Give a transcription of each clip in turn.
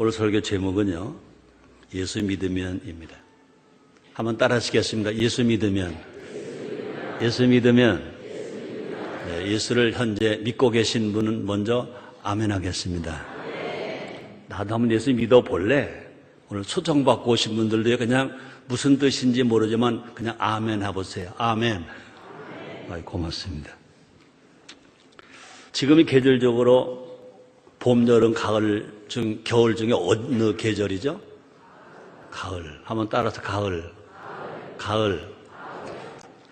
오늘 설교 제목은요, 예수 믿으면입니다. 한번 따라 하시겠습니다. 예수 믿으면. 예수 믿으면. 네, 예수를 현재 믿고 계신 분은 먼저 아멘 하겠습니다. 나도 한번 예수 믿어볼래? 오늘 초청받고 오신 분들도 그냥 무슨 뜻인지 모르지만 그냥 아멘 해보세요. 아멘. 고맙습니다. 지금이 계절적으로 봄, 여름, 가을 중, 겨울 중에 어느 계절이죠? 가을. 한번 따라서 가을. 가을.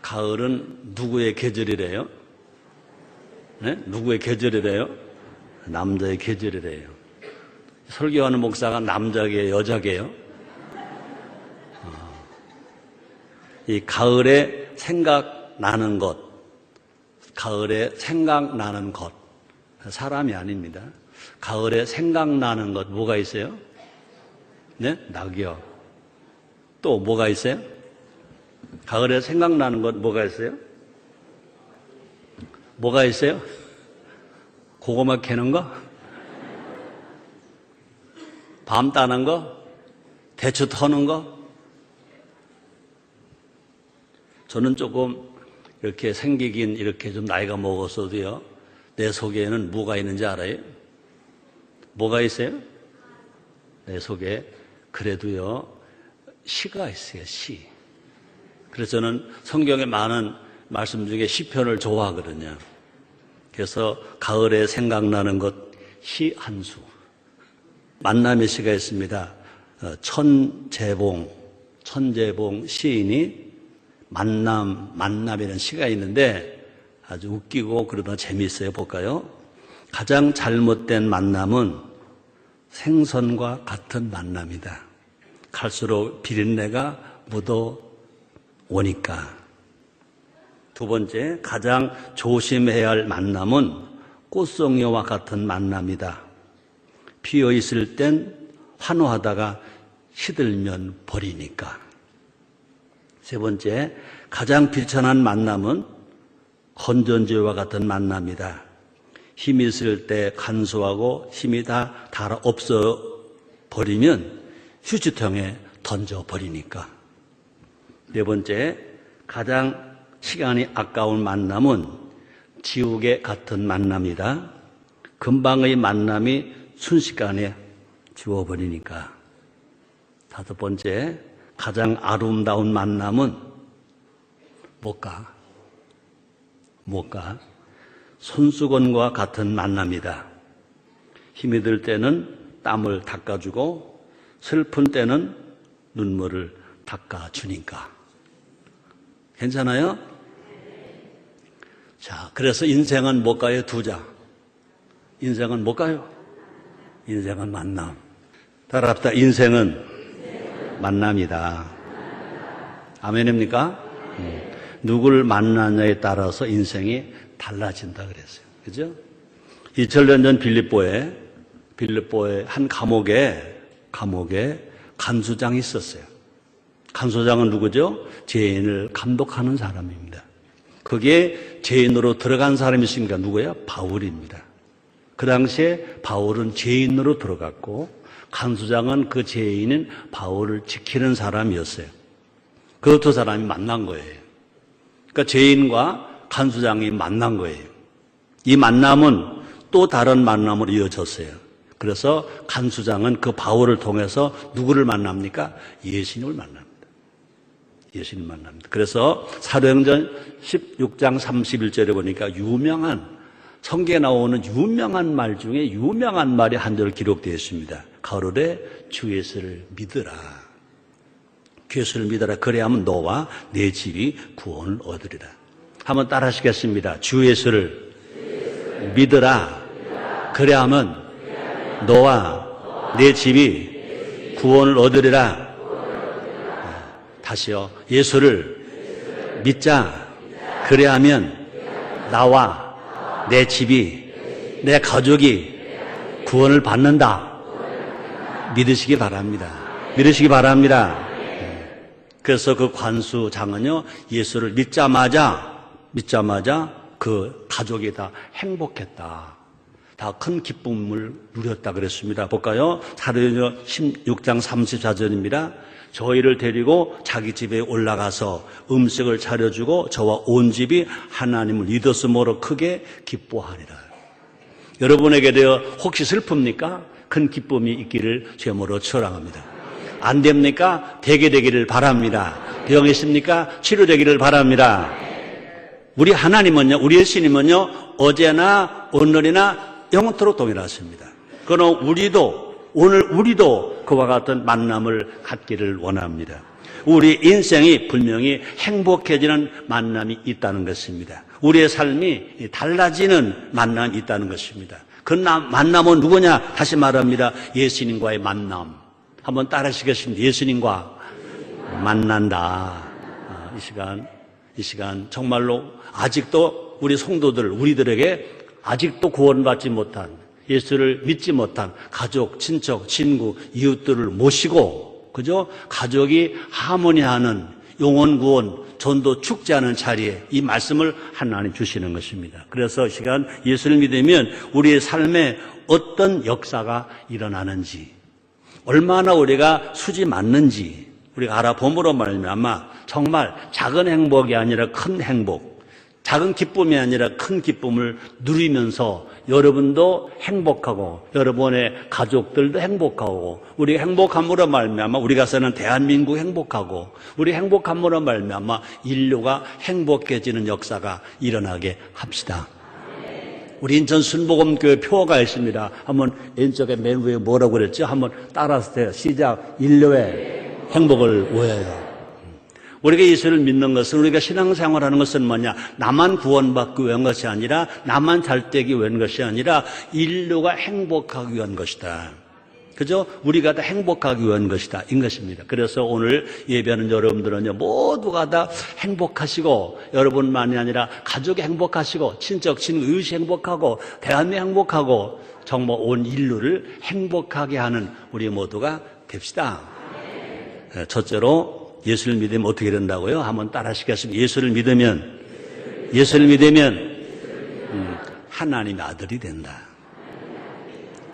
가을은 누구의 계절이래요? 네? 누구의 계절이래요? 남자의 계절이래요. 설교하는 목사가 남자게요, 여자게요? 이 가을에 생각나는 것, 가을에 생각나는 것, 사람이 아닙니다. 가을에 생각나는 것 뭐가 있어요? 네? 낙이요. 또 뭐가 있어요? 가을에 생각나는 것 뭐가 있어요? 뭐가 있어요? 고구마 캐는 거? 밤 따는 거? 대추 터는 거? 저는 조금 이렇게 생기긴 이렇게 좀 나이가 먹었어도요, 내 속에는 뭐가 있는지 알아요? 뭐가 있어요? 내 속에 그래도요, 시가 있어요, 시. 그래서 저는 성경의 많은 말씀 중에 시편을 좋아하거든요. 그래서 가을에 생각나는 것, 시 한 수. 만남의 시가 있습니다. 천재봉 시인이 만남이라는 시가 있는데 아주 웃기고 그러나 재미있어요. 볼까요? 가장 잘못된 만남은 생선과 같은 만남이다. 갈수록 비린내가 묻어오니까. 두 번째, 가장 조심해야 할 만남은 꽃송이와 같은 만남이다. 피어 있을 땐 환호하다가 시들면 버리니까. 세 번째, 가장 비천한 만남은 건전지와 같은 만남이다. 힘이 있을 때 간소하고 힘이 다 달아 없어 버리면 휴지통에 던져 버리니까. 네 번째, 가장 시간이 아까운 만남은 지옥에 같은 만남이다. 금방의 만남이 순식간에 지워버리니까. 다섯 번째, 가장 아름다운 만남은 못 가. 손수건과 같은 만남이다. 힘이 들 때는 땀을 닦아주고 슬픈 때는 눈물을 닦아주니까. 괜찮아요? 자, 그래서 인생은 못 가요? 두 자. 인생은 못 가요? 인생은 만남. 따라합시다. 인생은 만남이다. 아멘입니까? 누굴 만나냐에 따라서 인생이 달라진다 그랬어요. 그죠? 2000년 전 빌립보의 한 감옥에 간수장이 있었어요. 간수장은 누구죠? 죄인을 감독하는 사람입니다. 거기에 죄인으로 들어간 사람이 있습니까? 누구예요? 바울입니다. 그 당시에 바울은 죄인으로 들어갔고 간수장은 그 죄인인 바울을 지키는 사람이었어요. 그 두 사람이 만난 거예요. 그러니까 죄인과 간수장이 만난 거예요. 이 만남은 또 다른 만남으로 이어졌어요. 그래서 간수장은 그 바울을 통해서 누구를 만납니까? 예수님을 만납니다. 예수님을 만납니다. 그래서 사도행전 16장 31절에 보니까 성경에 나오는 유명한 말 중에 유명한 말이 한 절 기록되어 있습니다. 가로되 주 예수를 믿으라. 주 예수를 믿으라. 그래야만 너와 내 집이 구원을 얻으리라. 한번 따라 하시겠습니다. 주 예수를 믿으라. 그래야만 너와 내 집이 구원을 얻으리라. 다시요. 예수를 믿자. 그래야면 나와 내 집이, 내 가족이 구원을 받는다. 믿으시기 바랍니다. 믿으시기 바랍니다. 그래서 그 관수장은요, 예수를 믿자마자 그 가족이 다 행복했다. 다 큰 기쁨을 누렸다 그랬습니다. 볼까요? 사도행전 16장 34절입니다. 저희를 데리고 자기 집에 올라가서 음식을 차려주고 저와 온 집이 하나님을 믿었으므로 크게 기뻐하리라. 여러분에게 대해 혹시 슬픕니까? 큰 기쁨이 있기를 주님으로 축원합니다. 안 됩니까? 되게 되기를 바랍니다. 병 있습니까? 치료되기를 바랍니다. 우리 하나님은요, 우리의 신임은요, 어제나 오늘이나 영원토록 동일하십니다. 그럼 오늘 우리도 그와 같은 만남을 갖기를 원합니다. 우리 인생이 분명히 행복해지는 만남이 있다는 것입니다. 우리의 삶이 달라지는 만남이 있다는 것입니다. 그 만남은 누구냐? 다시 말합니다. 예수님과의 만남. 한번 따라하시겠습니다. 예수님과 만난다. 이 시간 정말로 아직도 우리 성도들, 우리들에게 아직도 구원받지 못한, 예수를 믿지 못한 가족, 친척, 친구, 이웃들을 모시고, 그죠? 가족이 하모니하는 영혼 구원, 전도 축제하는 자리에 이 말씀을 하나님 주시는 것입니다. 그래서 이 시간 예수를 믿으면 우리의 삶에 어떤 역사가 일어나는지, 얼마나 우리가 수지 맞는지 우리가 알아봄으로 말미암아 정말 작은 행복이 아니라 큰 행복, 작은 기쁨이 아니라 큰 기쁨을 누리면서 여러분도 행복하고 여러분의 가족들도 행복하고 우리 행복함으로 말미암아 우리가 사는 대한민국 행복하고 우리 행복함으로 말미암아 인류가 행복해지는 역사가 일어나게 합시다. 우리 인천 순복음교회 표어가 있습니다. 한번 왼쪽에 맨 위에 뭐라고 그랬죠? 한번 따라하세요. 시작. 인류의 행복을 위하여. 우리가 예수를 믿는 것은, 우리가 신앙생활하는 것은 뭐냐? 나만 구원받기 위한 것이 아니라, 나만 잘 되기 위한 것이 아니라 인류가 행복하기 위한 것이다. 그죠? 우리가 다 행복하기 위한 것이다. 인 것입니다. 그래서 오늘 예배하는 여러분들은요, 모두가 다 행복하시고, 여러분만이 아니라 가족이 행복하시고, 친척, 친구, 이웃이 행복하고, 대한민국 행복하고, 정말 온 인류를 행복하게 하는 우리 모두가 됩시다. 첫째로, 예수를 믿으면 어떻게 된다고요? 한번 따라 하시겠습니다. 예수를 믿으면 하나님의 아들이 된다.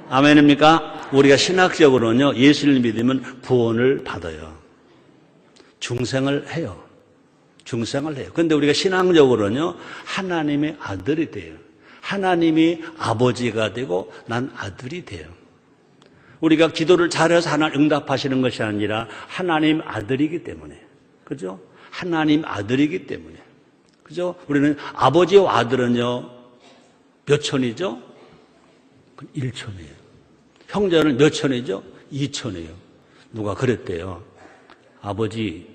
아멘입니까? 우리가 신학적으로는요, 예수를 믿으면 구원을 받아요. 중생을 해요. 그런데 우리가 신앙적으로는요, 하나님의 아들이 돼요. 하나님이 아버지가 되고 난 아들이 돼요. 우리가 기도를 잘해서 하나님 응답하시는 것이 아니라 하나님 아들이기 때문에. 그죠? 하나님 아들이기 때문에. 그죠? 우리는 아버지와 아들은요, 몇 천이죠? 1천이에요. 형제는 몇 천이죠? 2천이에요. 누가 그랬대요. 아버지,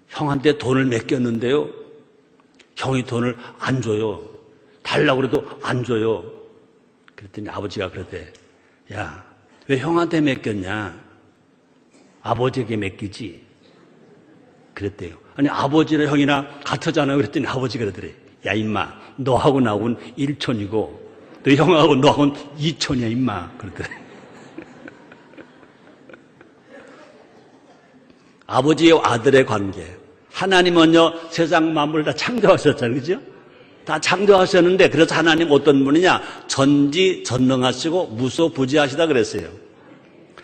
형한테 돈을 맡겼는데요. 형이 돈을 안 줘요. 달라고 그래도 안 줘요. 그랬더니 아버지가 그랬대. 야, 왜 형한테 맡겼냐? 아버지에게 맡기지. 그랬대요. 아니, 아버지랑 형이나 같았잖아요. 그랬더니 아버지가 그러더래. 야, 임마, 너하고 나하고는 1천이고, 너 형하고 너하고는 2천이야, 임마. 그러더래. 아버지와 아들의 관계. 하나님은요, 세상 만물을 다 창조하셨잖아요. 그죠? 다 창조하셨는데, 그래서 하나님 어떤 분이냐? 전지전능하시고 무소부지하시다 그랬어요.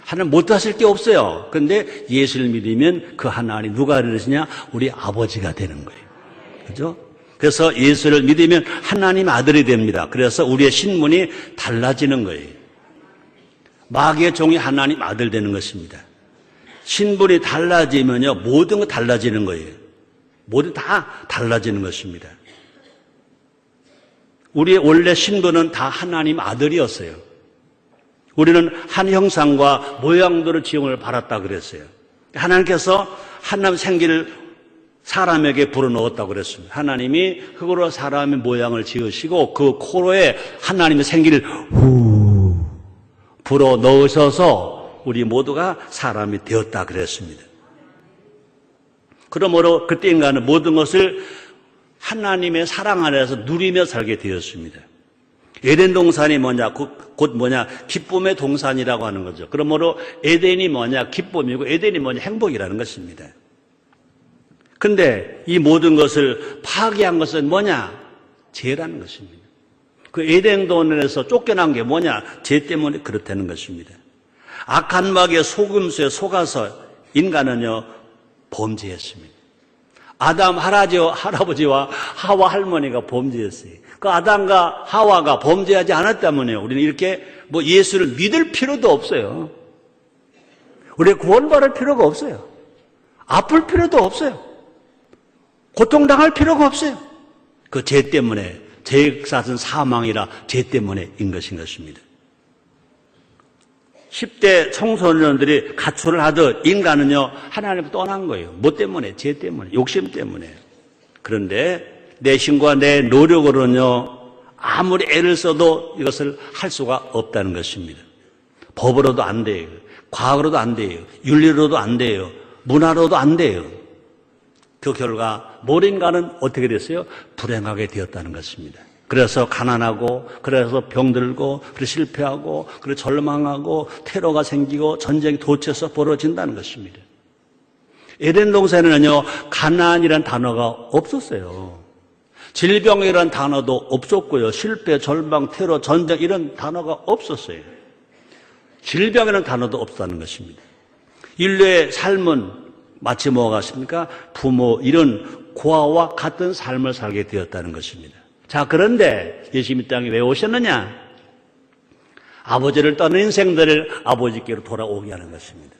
하나님 못하실 게 없어요. 그런데 예수를 믿으면 그 하나님 누가 되시냐? 우리 아버지가 되는 거예요. 그죠? 그래서 예수를 믿으면 하나님 아들이 됩니다. 그래서 우리의 신분이 달라지는 거예요. 마귀의 종이 하나님 아들 되는 것입니다. 신분이 달라지면요, 모든 거 달라지는 거예요. 모두 다 달라지는 것입니다. 우리의 원래 신분은 다 하나님 아들이었어요. 우리는 한 형상과 모양대로 지음을 받았다 그랬어요. 하나님께서 하나님 생기를 사람에게 불어넣었다고 그랬습니다. 하나님이 흙으로 사람의 모양을 지으시고 그 코로에 하나님의 생기를 후 불어넣으셔서 우리 모두가 사람이 되었다 그랬습니다. 그러므로 그때인가는 모든 것을 하나님의 사랑 안에서 누리며 살게 되었습니다. 에덴 동산이 뭐냐? 곧 뭐냐? 기쁨의 동산이라고 하는 거죠. 그러므로 에덴이 뭐냐? 기쁨이고 에덴이 뭐냐? 행복이라는 것입니다. 근데 이 모든 것을 파괴한 것은 뭐냐? 죄라는 것입니다. 그 에덴동산에서 쫓겨난 게 뭐냐? 죄 때문에 그렇다는 것입니다. 악한 마귀의 속임수에 속아서 인간은요, 범죄했습니다. 아담 할아버지와 하와 할머니가 범죄했어요. 그 아담과 하와가 범죄하지 않았다면요, 우리는 이렇게 뭐 예수를 믿을 필요도 없어요. 우리가 구원받을 필요가 없어요. 아플 필요도 없어요. 고통당할 필요가 없어요. 그 죄 때문에, 죄의 값은 사망이라 죄 때문에인 것입니다. 10대 청소년들이 가출을 하듯 인간은요, 하나님을 떠난 거예요. 뭐 때문에? 죄 때문에, 욕심 때문에. 그런데 내 힘과 내 노력으로는요, 아무리 애를 써도 이것을 할 수가 없다는 것입니다. 법으로도 안 돼요. 과학으로도 안 돼요. 윤리로도 안 돼요. 문화로도 안 돼요. 그 결과 모든 인간은 어떻게 됐어요? 불행하게 되었다는 것입니다. 그래서 가난하고, 그래서 병들고, 그래서 실패하고, 그래서 절망하고, 테러가 생기고, 전쟁이 도처에서 벌어진다는 것입니다. 에덴 동산에는요, 가난이라는 단어가 없었어요. 질병이라는 단어도 없었고요. 실패, 절망, 테러, 전쟁 이런 단어가 없었어요. 질병이라는 단어도 없다는 것입니다. 인류의 삶은 마치 뭐가 같습니까? 부모, 이런 고아와 같은 삶을 살게 되었다는 것입니다. 자, 그런데 예수님이 땅에 왜 오셨느냐? 아버지를 떠난 인생들을 아버지께로 돌아오게 하는 것입니다.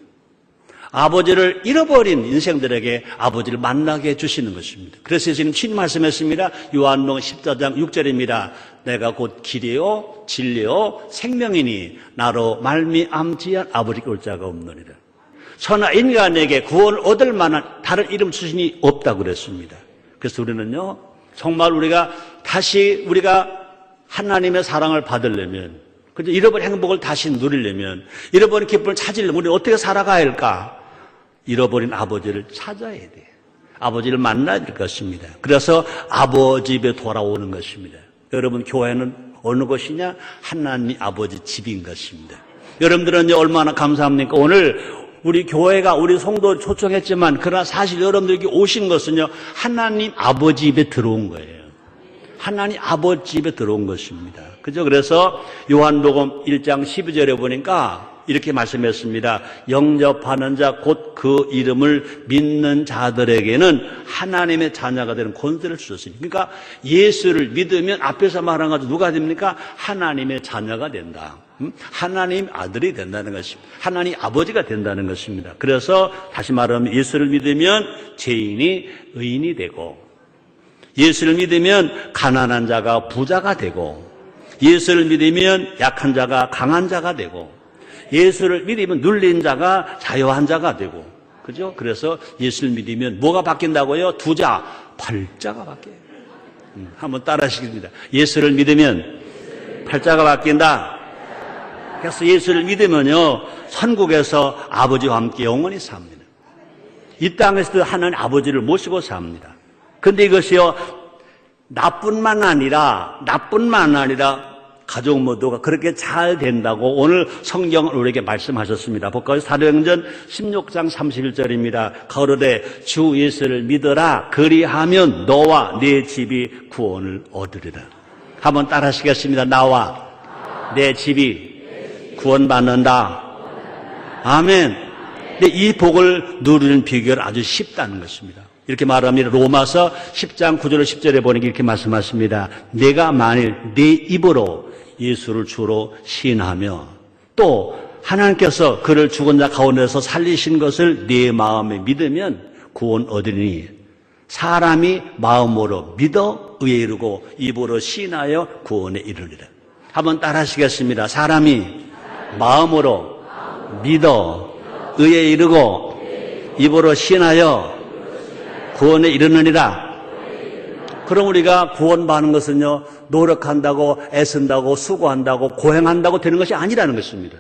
아버지를 잃어버린 인생들에게 아버지를 만나게 해주시는 것입니다. 그래서 예수님 친히 말씀했습니다. 요한복음 14장 6절입니다. 내가 곧 길이요 진리요 생명이니 나로 말미암지 아버지께 올 자가 없느니라. 천하 인간에게 구원을 얻을 만한 다른 이름 주신이 없다고 그랬습니다. 그래서 우리는요, 정말 우리가 하나님의 사랑을 받으려면, 잃어버린 행복을 다시 누리려면, 잃어버린 기쁨을 찾으려면 우리는 어떻게 살아가야 할까? 잃어버린 아버지를 찾아야 돼요. 아버지를 만나야 될 것입니다. 그래서 아버지 집에 돌아오는 것입니다. 여러분, 교회는 어느 것이냐? 하나님 아버지 집인 것입니다. 여러분들은 얼마나 감사합니까? 오늘 우리 교회가 우리 성도 초청했지만, 그러나 사실 여러분들에게 오신 것은요, 하나님 아버지 집에 들어온 거예요. 하나님 아버지 집에 들어온 것입니다. 그죠? 그래서 요한복음 1장 12절에 보니까 이렇게 말씀했습니다. 영접하는 자 곧 그 이름을 믿는 자들에게는 하나님의 자녀가 되는 권세를 주셨습니다. 그러니까 예수를 믿으면 앞에서 말한 것처럼 누가 됩니까? 하나님의 자녀가 된다. 하나님 아들이 된다는 것입니다. 하나님 아버지가 된다는 것입니다. 그래서 다시 말하면 예수를 믿으면 죄인이 의인이 되고, 예수를 믿으면 가난한 자가 부자가 되고, 예수를 믿으면 약한 자가 강한 자가 되고, 예수를 믿으면 눌린 자가 자유한 자가 되고, 그죠? 그래서 예수를 믿으면 뭐가 바뀐다고요? 두자, 팔자가 바뀌어요. 한번 따라 하시겠습니다. 예수를 믿으면 팔자가 바뀐다. 그래서 예수를 믿으면요, 천국에서 아버지와 함께 영원히 삽니다. 이 땅에서도 하나님 아버지를 모시고 삽니다. 근데 이것이요, 나뿐만 아니라 가족 모두가 그렇게 잘 된다고 오늘 성경은 우리에게 말씀하셨습니다. 볼까요? 사도행전 16장 31절입니다. 가로되 주 예수를 믿어라. 그리하면 너와 네 집이 구원을 얻으리라. 한번 따라 하시겠습니다. 나와 내 집이 구원받는다. 아멘. 근데 이 복을 누리는 비결은 아주 쉽다는 것입니다. 이렇게 말합니다. 로마서 10장 9절 10절에 보니까 이렇게 말씀하십니다. 내가 만일 네 입으로 예수를 주로 시인하며 또 하나님께서 그를 죽은 자 가운데서 살리신 것을 네 마음에 믿으면 구원 얻으니 사람이 마음으로 믿어 의에 이르고 입으로 시인하여 구원에 이르리라. 한번 따라 하시겠습니다. 사람이 마음으로 믿어 의에 이르고 입으로 시인하여 구원에 이르느니라. 그럼 우리가 구원받는 것은요, 노력한다고, 애쓴다고, 수고한다고, 고행한다고 되는 것이 아니라는 것입니다.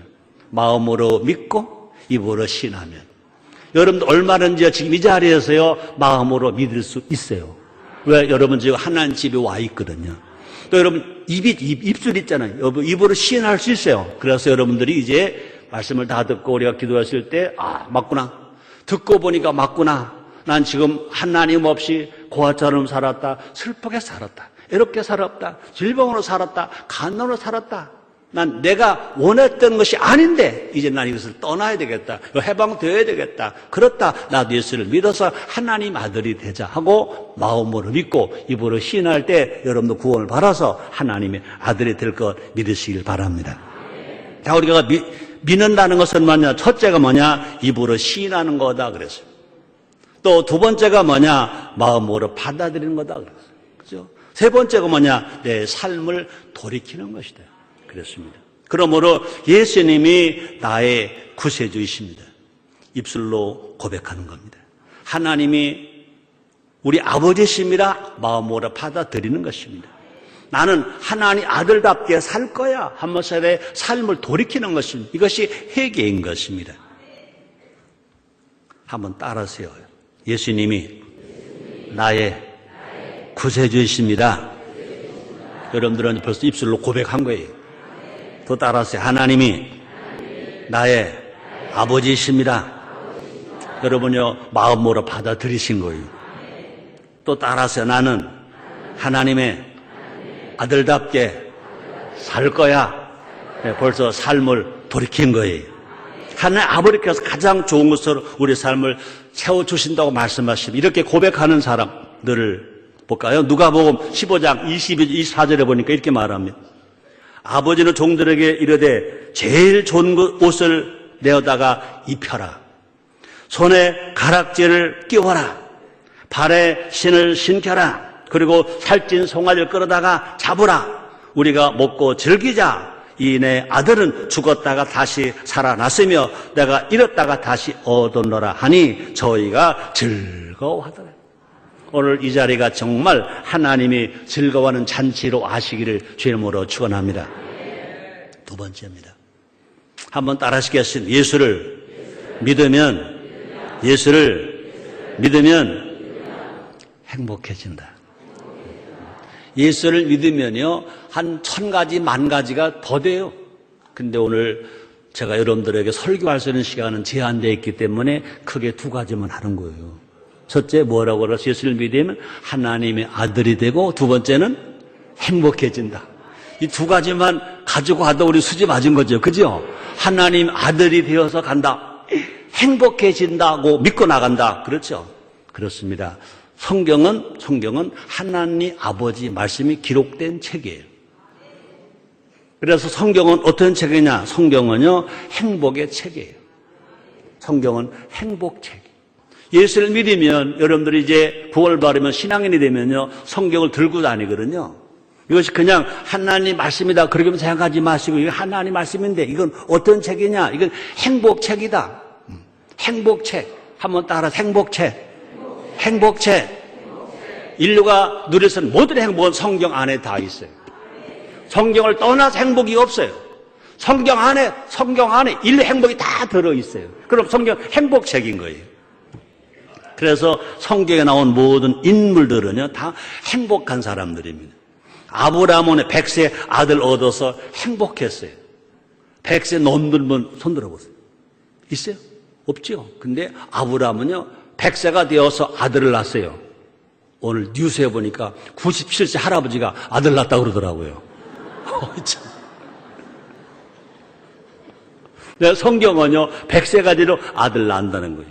마음으로 믿고, 입으로 신하면. 여러분들 얼마든지 지금 이 자리에서요, 마음으로 믿을 수 있어요. 왜? 여러분 지금 하나님 집에 와 있거든요. 또 여러분, 입술 있잖아요. 입으로 시인할 수 있어요. 그래서 여러분들이 이제 말씀을 다 듣고 우리가 기도했을 때, 아, 맞구나. 듣고 보니까 맞구나. 난 지금 하나님 없이 고아처럼 살았다. 슬프게 살았다. 이렇게 살았다. 질병으로 살았다. 간으로 살았다. 난 내가 원했던 것이 아닌데 이제 난 이것을 떠나야 되겠다. 해방되어야 되겠다. 그렇다. 나도 예수를 믿어서 하나님 아들이 되자 하고 마음으로 믿고 입으로 시인할 때 여러분도 구원을 받아서 하나님의 아들이 될 것 믿으시길 바랍니다. 자, 우리가 믿는다는 것은 뭐냐? 첫째가 뭐냐? 입으로 시인하는 거다 그랬어요. 또 두 번째가 뭐냐? 마음으로 받아들이는 거다 그랬어요. 그죠? 세 번째가 뭐냐? 내 삶을 돌이키는 것이다. 그렇습니다. 그러므로 예수님이 나의 구세주이십니다. 입술로 고백하는 겁니다. 하나님이 우리 아버지십니다. 마음으로 받아들이는 것입니다. 나는 하나님 아들답게 살 거야 하면서 내 삶을 돌이키는 것입니다. 이것이 회개인 것입니다. 한번 따라하세요. 예수님이 나의 구세주이십니다. 여러분들은 벌써 입술로 고백한 거예요. 또 따라하세요. 하나님이 나의 아버지이십니다. 여러분요 마음으로 받아들이신 거예요. 또 따라하세요. 나는 하나님의 아들답게 살 거야. 네, 벌써 삶을 돌이킨 거예요. 하나님 아버지께서 가장 좋은 것으로 우리 삶을 세워주신다고 말씀하시면 이렇게 고백하는 사람들을 볼까요? 누가복음 15장 24절에 보니까 이렇게 말합니다. 아버지는 종들에게 이르되 제일 좋은 옷을 내어다가 입혀라. 손에 가락지를 끼워라. 발에 신을 신겨라. 그리고 살찐 송아지를 끌어다가 잡으라. 우리가 먹고 즐기자. 이 내 아들은 죽었다가 다시 살아났으며 내가 잃었다가 다시 얻었노라 하니 저희가 즐거워하더라. 오늘 이 자리가 정말 하나님이 즐거워하는 잔치로 아시기를 주님으로 축원합니다. 두 번째입니다. 한번 따라하시겠습니다. 예수를 믿으면 행복해진다. 예수를 믿으면요 한 1000가지 만 가지가 더 돼요. 근데 오늘 제가 여러분들에게 설교할 수 있는 시간은 제한되어 있기 때문에 크게 두 가지만 하는 거예요. 첫째 뭐라고 그래서 예수를 믿으면 하나님의 아들이 되고 두 번째는 행복해진다. 이 두 가지만 가지고 가도 우리 수지 맞은 거죠. 그죠? 하나님 아들이 되어서 간다. 행복해진다고 믿고 나간다. 그렇죠? 그렇습니다. 성경은 하나님 아버지 말씀이 기록된 책이에요. 그래서 성경은 어떤 책이냐? 성경은요 행복의 책이에요. 성경은 행복책. 예수를 믿으면 여러분들이 이제 구원을 받으면 신앙인이 되면요 성경을 들고 다니거든요. 이것이 그냥 하나님 말씀이다 그렇게 생각하지 마시고 이거 하나님 말씀인데 이건 어떤 책이냐? 이건 행복책이다. 행복책. 한번 따라 행복책. 행복책. 인류가 누렸던 모든 행복은 성경 안에 다 있어요. 성경을 떠나서 행복이 없어요. 성경 안에 인류 행복이 다 들어있어요. 그럼 성경 행복책인 거예요. 그래서 성경에 나온 모든 인물들은요 다 행복한 사람들입니다. 아브라함은 100세 아들 얻어서 행복했어요. 100세 넘는 손 들어보세요. 있어요? 없죠. 근데 아브라함은요 100세가 되어서 아들을 낳았어요. 오늘 뉴스에 보니까 97세 할아버지가 아들 낳았다고 그러더라고요. 참. 성경은요 100세가 되도 아들 낳는다는 거예요.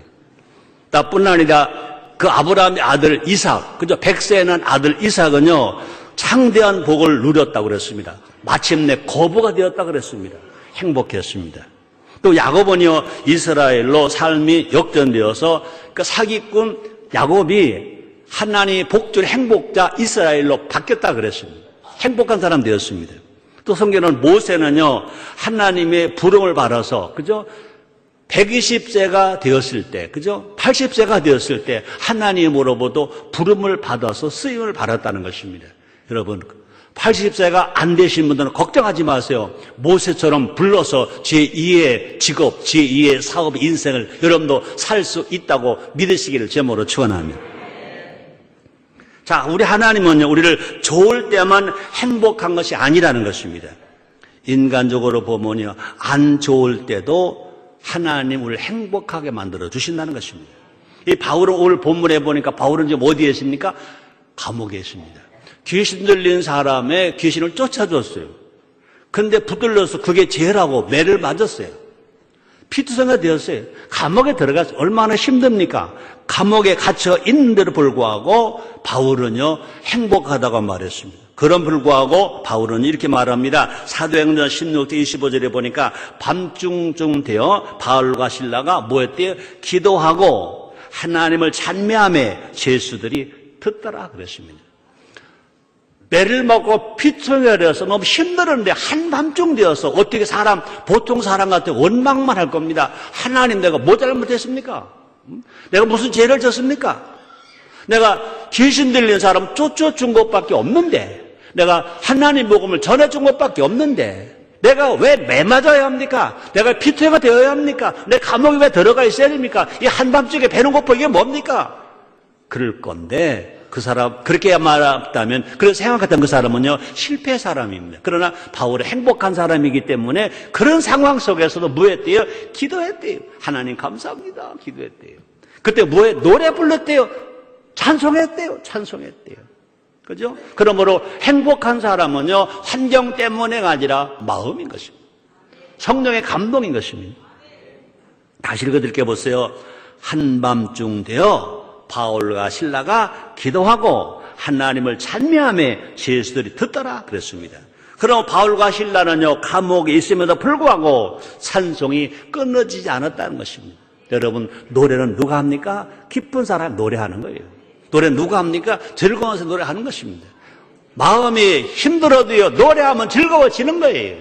나뿐 아니라 그 아브라함의 아들 이삭, 그죠? 100세에 아들 이삭은요 창대한 복을 누렸다고 그랬습니다. 마침내 거부가 되었다고 그랬습니다. 행복했습니다. 또 야곱은요 이스라엘로 삶이 역전되어서 그 사기꾼 야곱이 하나님의 복줄 행복자 이스라엘로 바뀌었다고 그랬습니다. 행복한 사람 되었습니다. 또 성경은 모세는요 하나님의 부름을 받아서 그죠? 120세가 되었을 때, 그죠? 80세가 되었을 때 하나님으로부터 부름을 받아서 쓰임을 받았다는 것입니다. 여러분, 80세가 안 되신 분들은 걱정하지 마세요. 모세처럼 불러서 제2의 직업, 제2의 사업, 인생을 여러분도 살 수 있다고 믿으시기를 제모로 축원합니다. 자, 우리 하나님은요, 우리를 좋을 때만 행복한 것이 아니라는 것입니다. 인간적으로 보면요, 안 좋을 때도 하나님 우리를 행복하게 만들어 주신다는 것입니다. 이 바울은 오늘 본문에 보니까 바울은 지금 어디에 있습니까? 감옥에 있습니다. 귀신 들린 사람의 귀신을 쫓아줬어요. 근데 붙들려서 그게 죄라고 매를 맞았어요. 피투성이가 되었어요. 감옥에 들어가서 얼마나 힘듭니까? 감옥에 갇혀 있는데도 불구하고 바울은요 행복하다고 말했습니다. 그런 불구하고 바울은 이렇게 말합니다. 사도행전 16장 25절에 보니까 밤중쯤 되어 바울과 실라가 뭐 했대요? 기도하고 하나님을 찬미하며 죄수들이 듣더라 그랬습니다. 매를 먹고 피투성이가 되어서 너무 힘들었는데 한밤중 되어서 어떻게 보통 사람 같아 원망만 할 겁니다. 하나님 내가 뭐 잘못했습니까? 내가 무슨 죄를 졌습니까? 내가 귀신 들린 사람 쫓아준 것밖에 없는데, 내가 하나님 복음을 전해준 것밖에 없는데, 내가 왜 매 맞아야 합니까? 내가 피투성이가 되어야 합니까? 내 감옥에 왜 들어가 있어야 됩니까? 이 한밤중에 배는 고파 이게 뭡니까? 그럴 건데 그 사람 그렇게 말했다면, 그런 생각했던 그 사람은요 실패 사람입니다. 그러나 바울은 행복한 사람이기 때문에 그런 상황 속에서도 뭐 했대요? 기도했대요. 하나님 감사합니다. 기도했대요. 그때 뭐에 노래 불렀대요. 찬송했대요. 그죠? 그러므로 행복한 사람은요 환경 때문에가 아니라 마음인 것입니다. 성령의 감동인 것입니다. 다시 읽어드릴게 보세요. 한밤중 되어 바울과 실라가 기도하고 하나님을 찬미하며 죄수들이 듣더라 그랬습니다. 그럼 바울과 실라는요 감옥에 있음에도 불구하고 찬송이 끊어지지 않았다는 것입니다. 여러분, 노래는 누가 합니까? 기쁜 사람 노래하는 거예요. 노래는 누가 합니까? 즐거워서 노래하는 것입니다. 마음이 힘들어도요 노래하면 즐거워지는 거예요.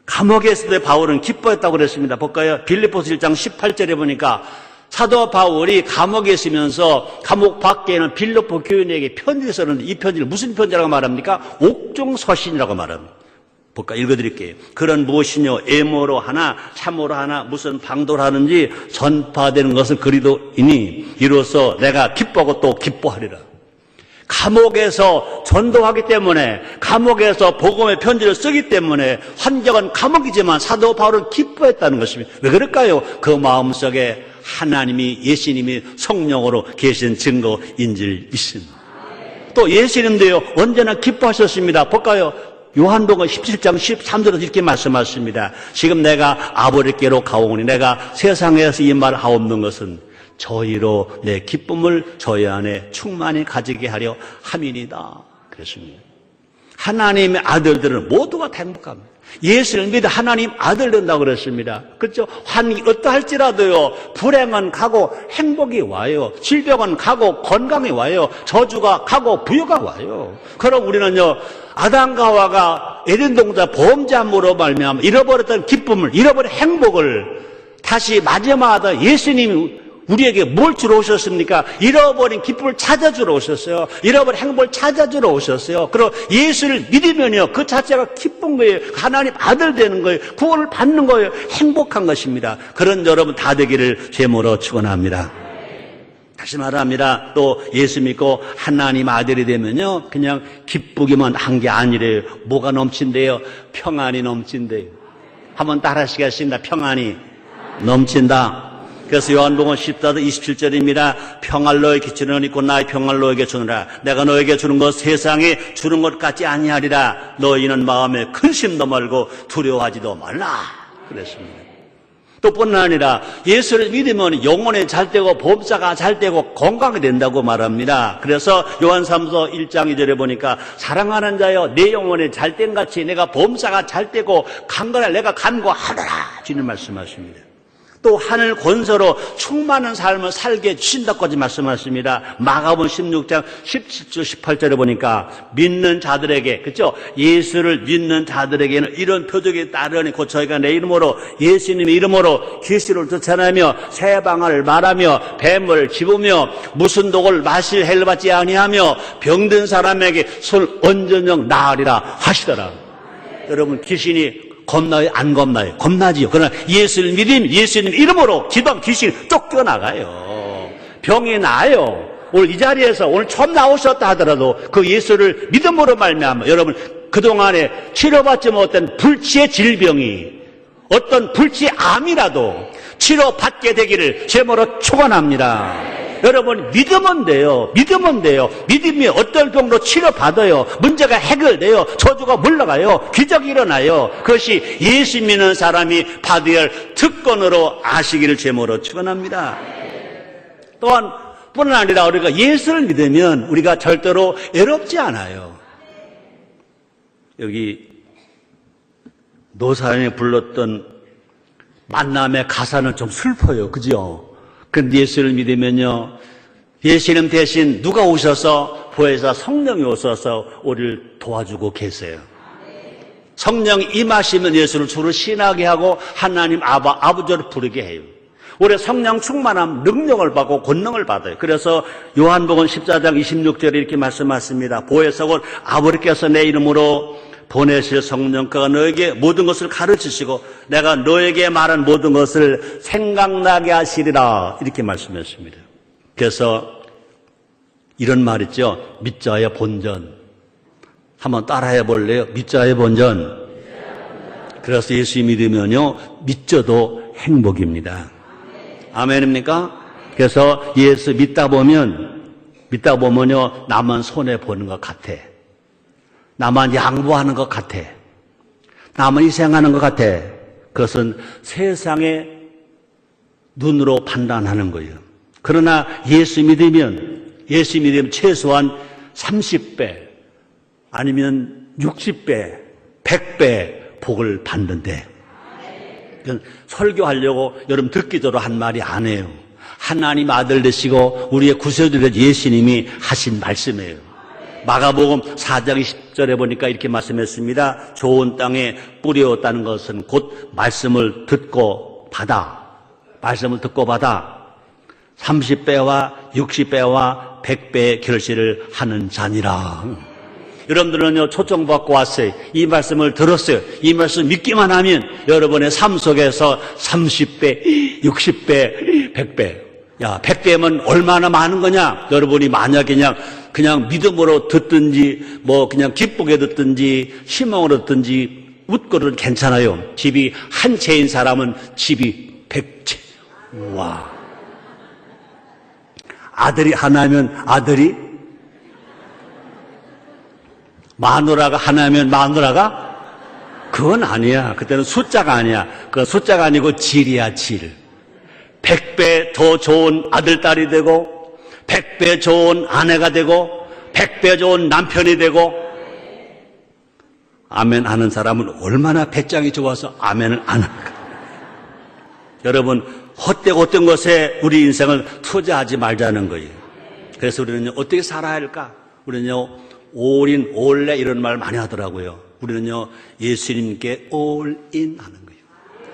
감옥에서도 바울은 기뻐했다고 그랬습니다. 볼까요? 빌립보서 1장 18절에 보니까 사도 바울이 감옥에 있으면서 감옥 밖에는 빌립보 교인에게 편지를 썼는데, 이 편지를 무슨 편지라고 말합니까? 옥중서신이라고 말합니다. 볼까? 읽어드릴게요. 그런 무엇이뇨? 애모로 하나 참으로 하나 무슨 방도로 하는지 전파되는 것을 그리도이니 이로써 내가 기뻐하고 또 기뻐하리라. 감옥에서 전도하기 때문에, 감옥에서 복음의 편지를 쓰기 때문에 환경은 감옥이지만 사도 바울은 기뻐했다는 것입니다. 왜 그럴까요? 그 마음속에 하나님이, 예수님이 성령으로 계신 증거인 줄 믿습니다. 또 예수님도요 언제나 기뻐하셨습니다. 볼까요? 요한복음 17장 13절에서 이렇게 말씀하십니다. 지금 내가 아버지께로 가오니 내가 세상에서 이 말을 하옵는 것은 저희로 내 기쁨을 저희 안에 충만히 가지게 하려 함이니이다 그랬습니다. 하나님의 아들들은 모두가 행복합니다. 예수를 믿어 하나님 아들 된다고 그랬습니다. 그렇죠? 환이 어떠할지라도요 불행은 가고 행복이 와요. 질병은 가고 건강이 와요. 저주가 가고 부유가 와요. 그럼 우리는요 아담과 하와가 에덴 동산 범죄함으로 말미암아 잃어버렸던 기쁨을, 잃어버린 행복을 다시 마지막에 예수님이 우리에게 뭘 주러 오셨습니까? 잃어버린 기쁨을 찾아주러 오셨어요. 잃어버린 행복을 찾아주러 오셨어요. 그리고 예수를 믿으면요 그 자체가 기쁜 거예요. 하나님 아들 되는 거예요. 구원을 받는 거예요. 행복한 것입니다. 그런 여러분 다 되기를 제모로 축원합니다. 다시 말합니다. 또 예수 믿고 하나님 아들이 되면요 그냥 기쁘기만 한 게 아니래요. 뭐가 넘친대요? 평안이 넘친대요. 한번 따라 하시겠습니다. 평안이 넘친다. 그래서 요한복음 14장 27절입니다. 평안을 너에게 주는 있고 나의 평안을 너에게 주느라. 내가 너에게 주는 것 세상에 주는 것 같지 아니하리라. 너희는 마음에 근심도 말고 두려워하지도 말라 그랬습니다. 또 뿐만 아니라 예수를 믿으면 영혼이 잘 되고 범사가 잘 되고 건강이 된다고 말합니다. 그래서 요한삼서 1장 2절에 보니까 사랑하는 자여 내 영혼이 잘된 같이 내가 범사가 잘 되고 강건할 내가 간구하더라 주님 말씀하십니다. 또 하늘 권세로 충만한 삶을 살게 주신다고까지 말씀하십니다. 마가복음 16장 17절 18절에 보니까 믿는 자들에게, 그렇죠? 예수를 믿는 자들에게는 이런 표적이 따르니 곧 저희가 내 이름으로 예수님의 이름으로 귀신을 쫓아내며 새 방언을 말하며 뱀을 집으며 무슨 독을 마실 해를 받지 아니하며 병든 사람에게 손 얹은 나으리라 하시더라. 여러분 귀신이 겁나요? 안 겁나요? 겁나지요. 그러나 예수를 믿으면 예수님 이름으로 기도하면 귀신이 쫓겨나가요. 병이 나아요. 오늘 이 자리에서 오늘 처음 나오셨다 하더라도 그 예수를 믿음으로 말미암아 여러분 그동안에 치료받지 못한 불치의 질병이 어떤 불치의 암이라도 치료받게 되기를 제모로 축원합니다. 여러분, 믿으면 돼요. 믿으면 돼요. 믿음이 어떤 병도 치료받아요. 문제가 해결돼요. 저주가 물러가요. 기적이 일어나요. 그것이 예수 믿는 사람이 받아야 할 특권으로 아시기를 제목으로 축원합니다. 또한 뿐 아니라 우리가 예수를 믿으면 우리가 절대로 외롭지 않아요. 여기 노사연이 불렀던 만남의 가사는 좀 슬퍼요. 그죠? 근데 예수를 믿으면요, 예수님 대신 누가 오셔서 보혜사 성령이 오셔서 우리를 도와주고 계세요. 성령이 임하시면 예수를 주로 신하게 하고 하나님 아버지를 부르게 해요. 우리 성령 충만함 능력을 받고 권능을 받아요. 그래서 요한복음 14장 26절에 이렇게 말씀하십니다. 보혜사 곧 아버지께서 내 이름으로 보내실 성령 그가 너에게 모든 것을 가르치시고 내가 너에게 말한 모든 것을 생각나게 하시리라 이렇게 말씀했습니다. 그래서 이런 말 있죠. 믿자의 본전. 한번 따라해 볼래요? 믿자의 본전. 그래서 예수 믿으면요 믿져도 행복입니다. 아멘입니까? 그래서 예수 믿다 보면요 나만 손해 보는 것 같아. 나만 양보하는 것 같아. 나만 희생하는 것 같아. 그것은 세상의 눈으로 판단하는 거예요. 그러나 예수 믿으면 최소한 30배 아니면 60배, 100배 복을 받는데 설교하려고 여러분 듣기도록 한 말이 아니에요. 하나님 아들 되시고 우리의 구세주된 예수님이 하신 말씀이에요. 마가복음 4장 10절에 보니까 이렇게 말씀했습니다. 좋은 땅에 뿌려졌다는 것은 곧 말씀을 듣고 받아 30배와 60배와 100배의 결실을 하는 자니라. 여러분들은요 초청받고 왔어요. 이 말씀을 들었어요. 이 말씀 믿기만 하면 여러분의 삶 속에서 30배, 60배, 100배. 야, 100배면 얼마나 많은 거냐? 여러분이 만약에 그냥 믿음으로 듣든지 그냥 기쁘게 듣든지 희망으로 듣든지 웃고는 괜찮아요. 집이 한 채인 사람은 집이 100채. 와. 아들이 하나면 아들이, 마누라가 하나면 마누라가, 그건 아니야. 그때는 숫자가 아니야. 그건 숫자가 아니고 질이야, 질. 100배 더 좋은 아들, 딸이 되고 100배 좋은 아내가 되고 100배 좋은 남편이 되고. 아멘 하는 사람은 얼마나 배짱이 좋아서 아멘을 안 할까. 여러분 헛된 것에 우리 인생을 투자하지 말자는 거예요. 그래서 우리는 어떻게 살아야 할까? 우리는요 올인, 올레 이런 말 많이 하더라고요. 우리는요 예수님께 올인 하는 거예요.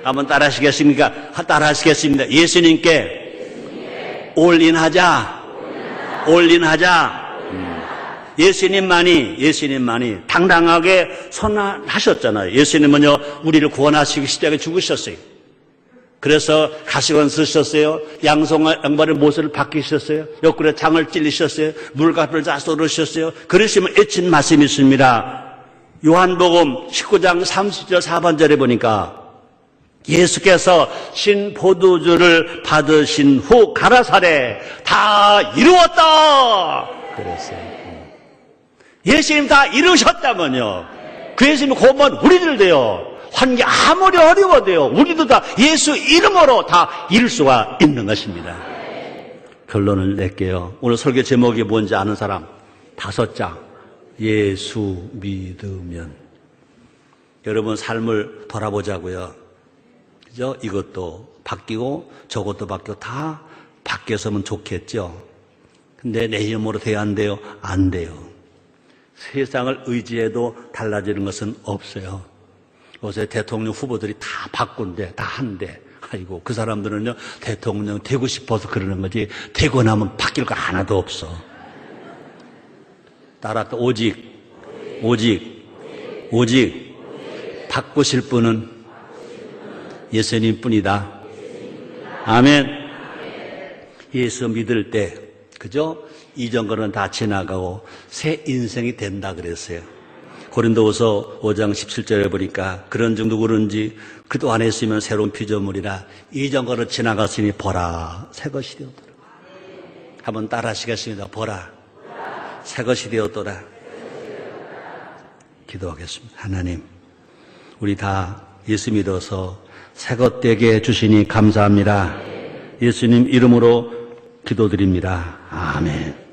한번 따라하시겠습니까? 따라하시겠습니다. 예수님께 올인하자. 올인하자. 예수님만이 당당하게 선언하셨잖아요. 예수님은요 우리를 구원하시기 십자가에 죽으셨어요. 그래서 가시관 쓰셨어요. 양발의 못을 박히셨어요. 옆구리에 장을 찔리셨어요. 물가를 다 쏟으셨어요. 그러시면 애친 말씀이 있습니다. 요한복음 19장 30절 4번절에 보니까 예수께서 신 포도주를 받으신 후 가라사대 다 이루었다 그랬어요. 예수님 다 이루셨다면요 그 예수님 고만 우리들 돼요. 환경 아무리 어려워도요 우리도 다 예수 이름으로 다 이룰 수가 있는 것입니다. 결론을 낼게요. 오늘 설교 제목이 뭔지 아는 사람 5장. 예수 믿으면. 여러분 삶을 돌아보자고요. 그죠? 이것도 바뀌고 저것도 바뀌고 다 바뀌었으면 좋겠죠. 근데 내 힘으로 돼야 안 돼요? 안 돼요. 세상을 의지해도 달라지는 것은 없어요. 요새 대통령 후보들이 다 바꾼대, 다 한대. 아이고, 그 사람들은요, 대통령 되고 싶어서 그러는 거지, 되고 나면 바뀔 거 하나도 없어. 따라서 오직, 바꾸실 분은 예수님 뿐이다. 아멘. 예수 믿을 때, 그죠? 이전 거는 다 지나가고 새 인생이 된다 그랬어요. 고린도후서 5장 17절에 보니까 그런 정도 그런지 그도 안에 있으면 새로운 피조물이라 이전 거는 지나갔으니 보라 새 것이 되었더라. 한번 따라 하시겠습니다. 보라, 새 것이 되었도다. 기도하겠습니다. 하나님, 우리 다 예수 믿어서 새 것 되게 해주시니 감사합니다. 예수님 이름으로 기도드립니다. 아멘.